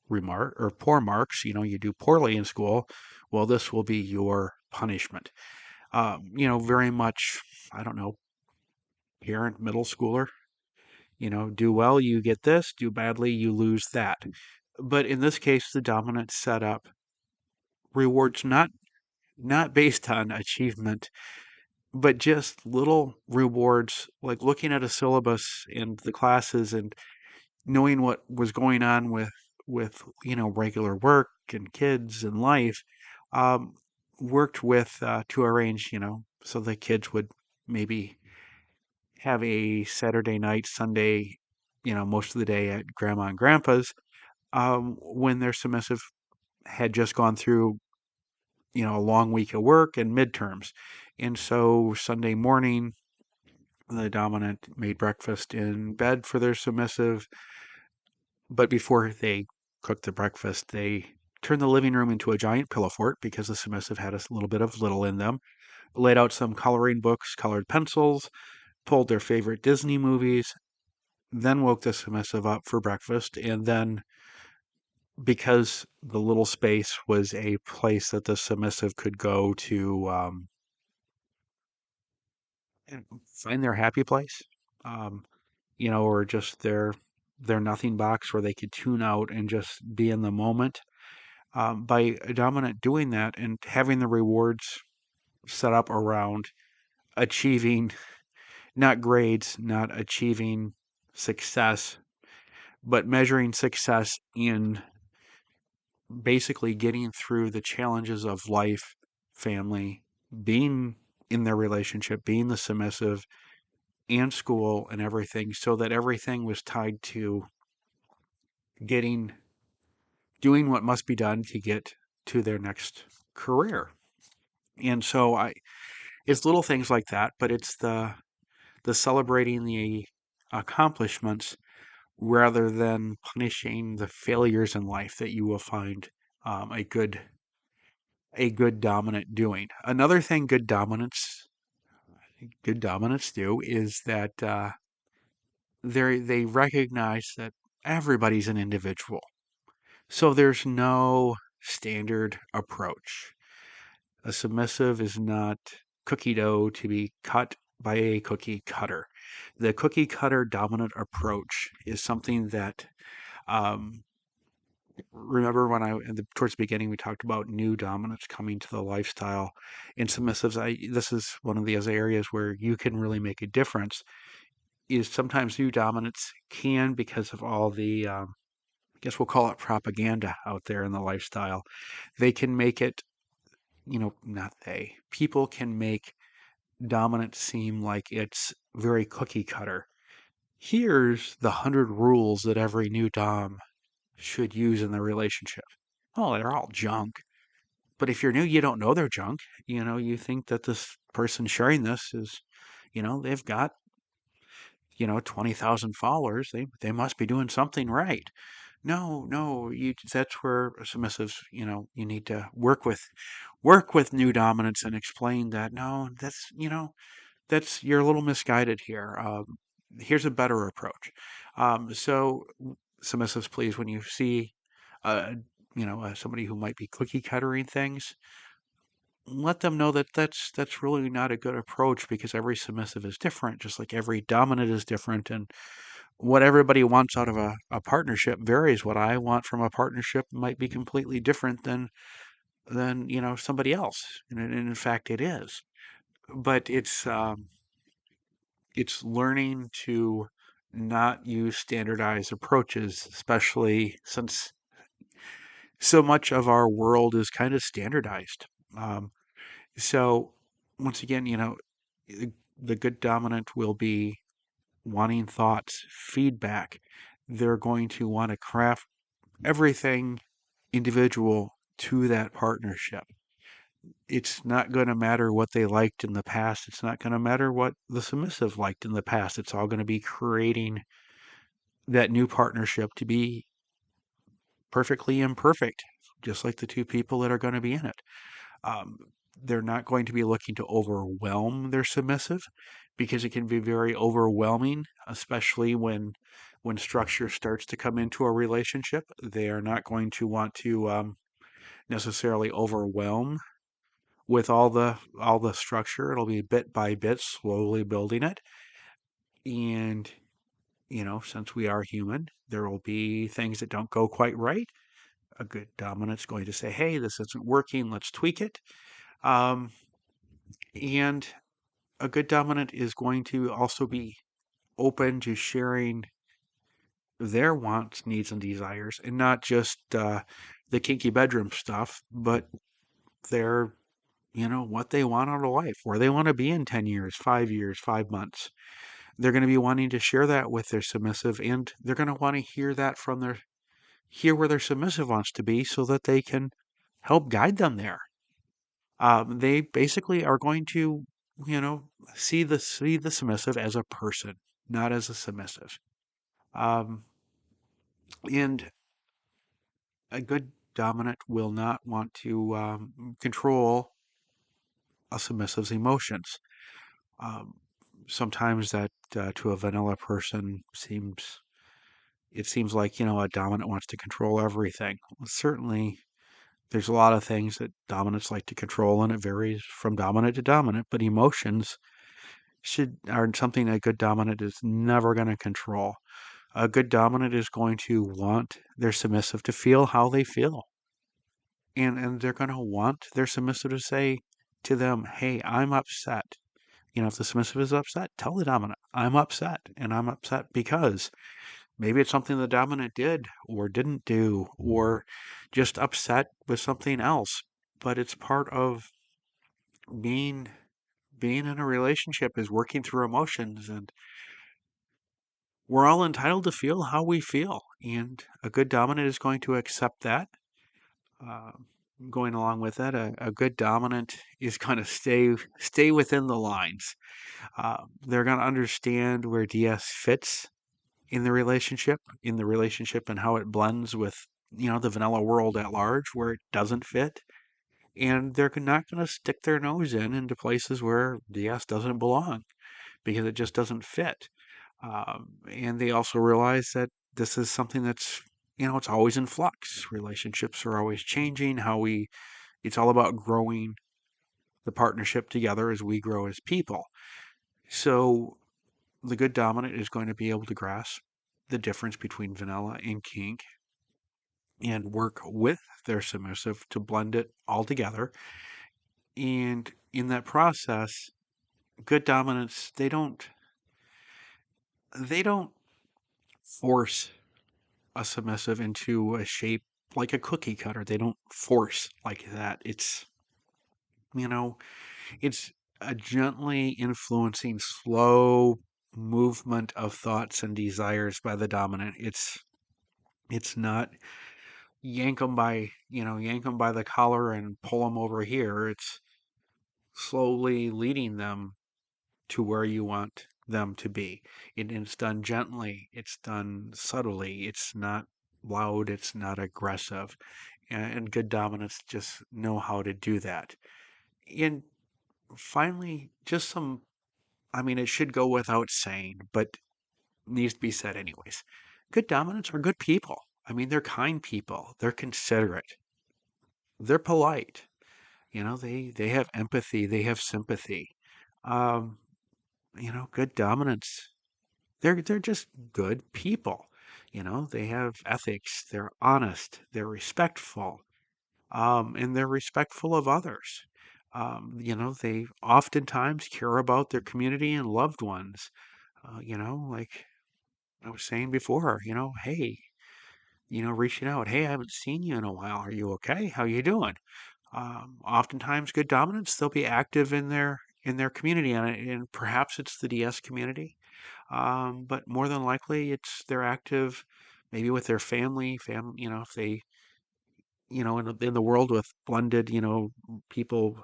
marks, you do poorly in school, well, this will be your punishment. Very much, I don't know, parent, middle schooler, do well, you get this, do badly, you lose that. But in this case, the dominant set up rewards not based on achievement, but just little rewards, like looking at a syllabus and the classes and knowing what was going on with regular work and kids and life. um, Worked with to arrange, so the kids would maybe have a Saturday night, Sunday, most of the day at grandma and grandpa's, when their submissive had just gone through, a long week of work and midterms. And so Sunday morning, the dominant made breakfast in bed for their submissive, but before they cooked the breakfast, they turned the living room into a giant pillow fort because the submissive had a little bit of little in them, laid out some coloring books, colored pencils, pulled their favorite Disney movies, then woke the submissive up for breakfast, and then because the little space was a place that the submissive could go to find their happy place, um, or just their nothing box where they could tune out and just be in the moment. By a dominant doing that and having the rewards set up around achieving not grades, not achieving success, but measuring success in basically getting through the challenges of life, family, being in their relationship, being the submissive, and school and everything, so that everything was tied to getting doing what must be done to get to their next career. And so it's little things like that, but it's the celebrating the accomplishments rather than punishing the failures in life that you will find a good dominant doing. Another thing good dominants do is that they recognize that everybody's an individual. So there's no standard approach. A submissive is not cookie dough to be cut by a cookie cutter. The cookie cutter dominant approach is something that, um, remember when towards the beginning, we talked about new dominants coming to the lifestyle and submissives. This is one of those areas where you can really make a difference. Is sometimes new dominants can, because of all the, I guess we'll call it propaganda out there in the lifestyle, they can make it, not they, people can make dominant seem like it's very cookie cutter. Here's the 100 rules that every new dom should use in the relationship. Oh, they're all junk. But if you're new, you don't know they're junk. You think that this person sharing this is, they've got, 20,000 followers. They must be doing something right. No, no, that's where submissives, you need to work with new dominants and explain that no, that's, that's you're a little misguided here. Here's a better approach. So submissives, please, when you see, uh, somebody who might be cookie cuttering things, let them know that that's really not a good approach because every submissive is different, just like every dominant is different, and what everybody wants out of a partnership varies. What I want from a partnership might be completely different than somebody else, and in fact, it is. But it's learning to not use standardized approaches, especially since so much of our world is kind of standardized. Um, so once again, the the good dominant will be wanting thoughts, feedback. They're going to want to craft everything individual to that partnership. It's not going to matter what they liked in the past. It's not going to matter what the submissive liked in the past. It's all going to be creating that new partnership to be perfectly imperfect, just like the two people that are going to be in it. Um, they're not going to be looking to overwhelm their submissive because it can be very overwhelming, especially when structure starts to come into a relationship. They are not going to want to necessarily overwhelm with all the structure. It'll be bit by bit, slowly building it. And since we are human, there will be things that don't go quite right. A good dominant's going to say, "Hey, this isn't working. Let's tweak it." Um, and a good dominant is going to also be open to sharing their wants, needs, and desires, and not just the kinky bedroom stuff, but their, what they want out of life, where they want to be in 10 years, 5 months. They're going to be wanting to share that with their submissive, and they're going to want to hear where their submissive wants to be so that they can help guide them there. They basically are going to, you know, see the submissive as a person, not as a submissive. Um, and a good dominant will not want to control a submissive's emotions. Um, Sometimes that to a vanilla person seems like a dominant wants to control everything. Well, certainly, there's a lot of things that dominants like to control, and it varies from dominant to dominant. But emotions are something a good dominant is never going to control. A good dominant is going to want their submissive to feel how they feel. And they're going to want their submissive to say to them, "Hey, I'm upset." If the submissive is upset, tell the dominant, "I'm upset, and I'm upset because maybe it's something the dominant did or didn't do, or just upset with something else." But it's part of being being in a relationship is working through emotions, and we're all entitled to feel how we feel, and a good dominant is going to accept that. Uh, Going along with that, a good dominant is going to stay within the lines. They're going to understand where DS fits in the relationship, and how it blends with the vanilla world at large, where it doesn't fit. And they're not going to stick their nose into places where DS doesn't belong because it just doesn't fit. And they also realize that this is something that's, it's always in flux. Relationships are always changing. It's all about growing the partnership together as we grow as people. So the good dominant is going to be able to grasp the difference between vanilla and kink and work with their submissive to blend it all together. And in that process, good dominants, they don't force a submissive into a shape like a cookie cutter. They don't force like that. You know, it's a gently influencing, slow movement of thoughts and desires by the dominant. It's not yank them by the collar and pull them over here. It's slowly leading them to where you want them to be. It's done gently, it's done subtly, it's not loud, it's not aggressive. And good dominants just know how to do that. And finally, just some I mean, it should go without saying, but needs to be said anyways. Good dominants are good people. I mean, they're kind people. They're considerate. They're polite. They have empathy. They have sympathy. Um, good dominants. They're just good people. They have ethics. They're honest. They're respectful. And they're respectful of others. They oftentimes care about their community and loved ones. Like I was saying before, hey, reaching out, hey, I haven't seen you in a while. Are you okay? How you doing? Oftentimes, good dominants, they'll be active in their community, and perhaps it's the DS community, but more than likely, they're active maybe with their family. If they, in the world with blended, people,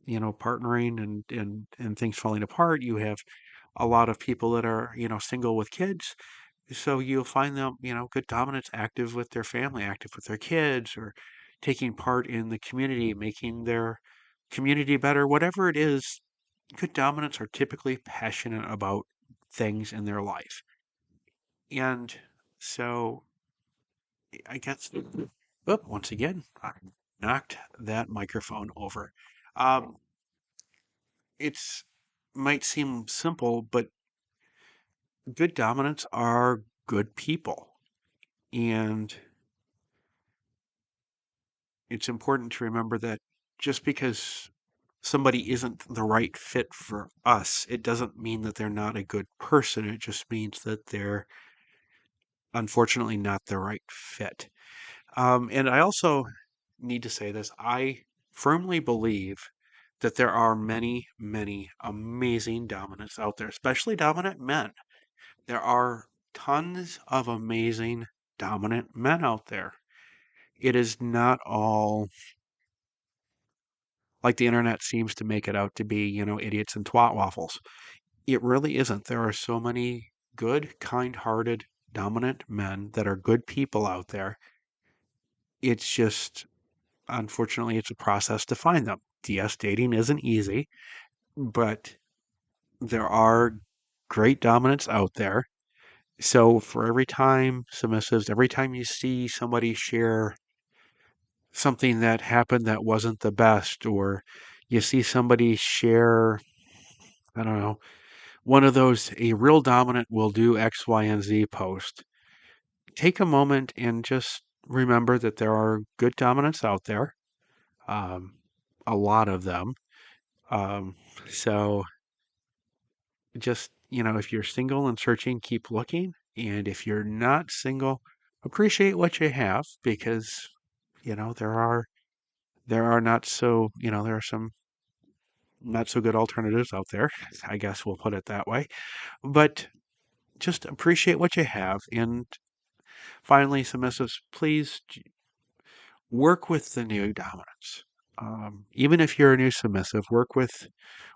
partnering and things falling apart, you have a lot of people that are, single with kids. So you'll find them, good dominants active with their family, active with their kids, or taking part in the community, making their community better, whatever it is. Good dominants are typically passionate about things in their life. And so I guess, once again, I knocked that microphone over. Um, it's might seem simple, but good dominants are good people. And it's important to remember that just because somebody isn't the right fit for us, it doesn't mean that they're not a good person. It just means that they're unfortunately not the right fit. And I also need to say this. I firmly believe that there are many, many amazing dominants out there, especially dominant men. There are tons of amazing dominant men out there. It is not all like the internet seems to make it out to be, idiots and twat waffles. It really isn't. There are so many good, kind hearted, dominant men that are good people out there. It's just, unfortunately, it's a process to find them. DS dating isn't easy, but there are great dominants out there. So for every time, submissives, every time you see somebody share something that happened that wasn't the best, or you see somebody share, I don't know, one of those, a real dominant will do X, Y, and Z post. Take a moment and just remember that there are good dominants out there, um, a lot of them. Um, so just, if you're single and searching, keep looking. And if you're not single, appreciate what you have because, there are not so, there are some not so good alternatives out there. I guess we'll put it that way. But just appreciate what you have. And finally, submissives, please work with the new dominants. Even if you're a new submissive, work with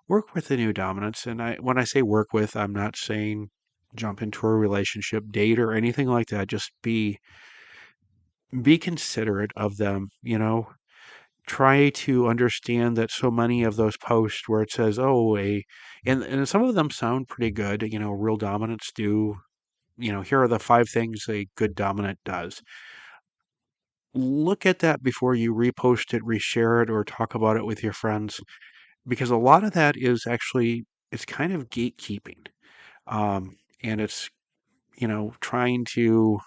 the new dominants. And when I say work with, I'm not saying jump into a relationship, date, or anything like that. Just be considerate of them. Try to understand that so many of those posts where it says, "Oh, and some of them sound pretty good. Real dominants do. Here are the 5 things a good dominant does. Look at that before you repost it, reshare it, or talk about it with your friends, because a lot of that is actually it's kind of gatekeeping, and it's trying to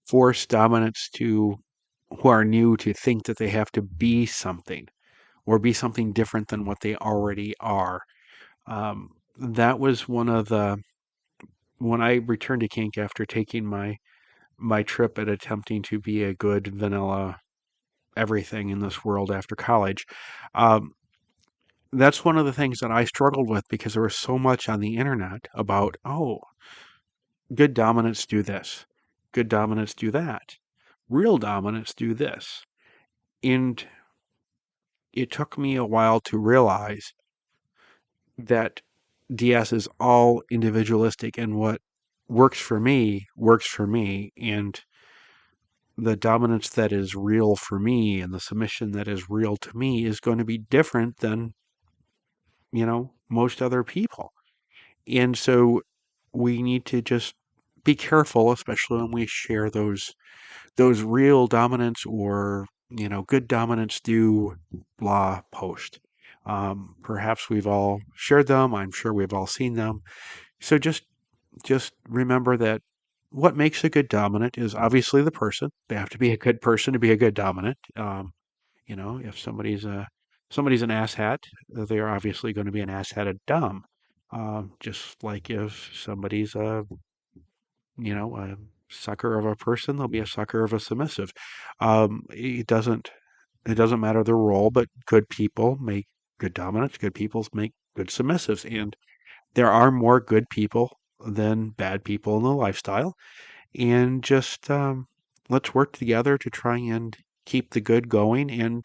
force dominants who are new to think that they have to be something or be something different than what they already are. That was one of the when I returned to kink after taking my trip at attempting to be a good vanilla everything in this world after college. Um, that's one of the things that I struggled with because there was so much on the internet about, oh, good dominants do this, good dominants do that, real dominants do this. And it took me a while to realize that DS is all individualistic and what works for me. And the dominance that is real for me and the submission that is real to me is going to be different than most other people. And so we need to just be careful, especially when we share those real dominance or good dominance do blah post. Perhaps we've all shared them. I'm sure we've all seen them. So just remember that what makes a good dominant is obviously the person. They have to be a good person to be a good dominant. If somebody's an asshat, they are obviously going to be an asshat at dumb. Just like if somebody's a sucker of a person, they'll be a sucker of a submissive. It doesn't matter the role, but good people make good dominants. Good people make good submissives, and there are more good people than bad people in the lifestyle. And just let's work together to try and keep the good going. And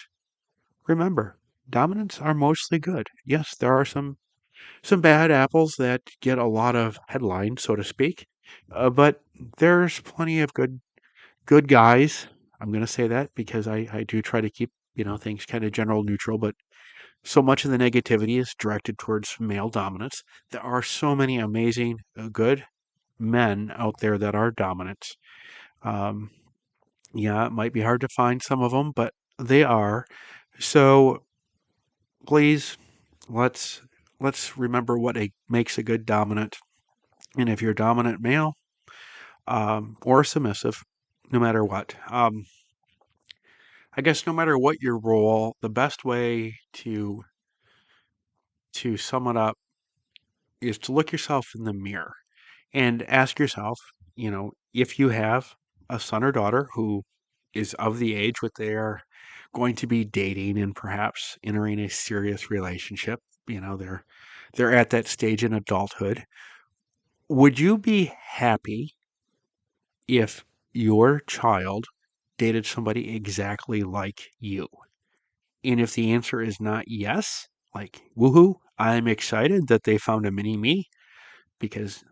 remember, dominants are mostly good. Yes, there are some bad apples that get a lot of headlines, so to speak, but there's plenty of good guys. I'm going to say that because I do try to keep things kind of general neutral, but so much of the negativity is directed towards male dominance. There are so many amazing, good men out there that are dominants. Um, yeah, it might be hard to find some of them, but they are. So please, let's let's remember what makes a good dominant. And if you're a dominant male or submissive, no matter what, I guess no matter what your role, the best way to sum it up is to look yourself in the mirror and ask yourself, if you have a son or daughter who is of the age where they are going to be dating and perhaps entering a serious relationship, they're at that stage in adulthood. Would you be happy if your child dated somebody exactly like you? And if the answer is not yes, like, woohoo, I'm excited that they found a mini me because,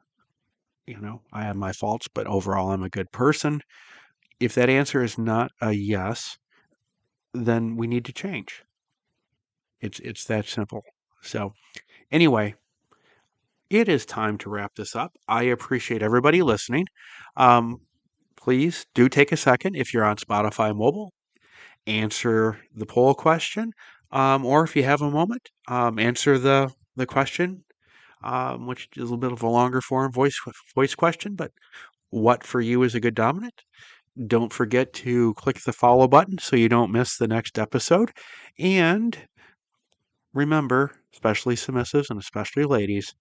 I have my faults, but overall I'm a good person. If that answer is not a yes, then we need to change. It's that simple. So, anyway, it is time to wrap this up. I appreciate everybody listening. Um, please do take a second if you're on Spotify mobile, answer the poll question, or if you have a moment, answer the question, which is a little bit of a longer form voice question. But what for you is a good dominant? Don't forget to click the follow button so you don't miss the next episode. And remember, especially submissives and especially ladies,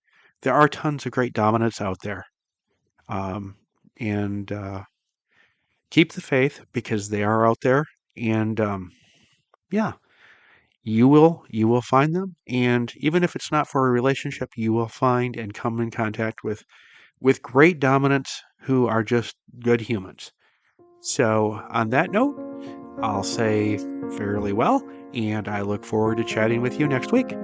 there are tons of great dominants out there. And keep the faith because they are out there. And yeah, you will find them. And even if it's not for a relationship, you will find and come in contact with great dominants who are just good humans. So on that note, I'll say fairly well, and I look forward to chatting with you next week.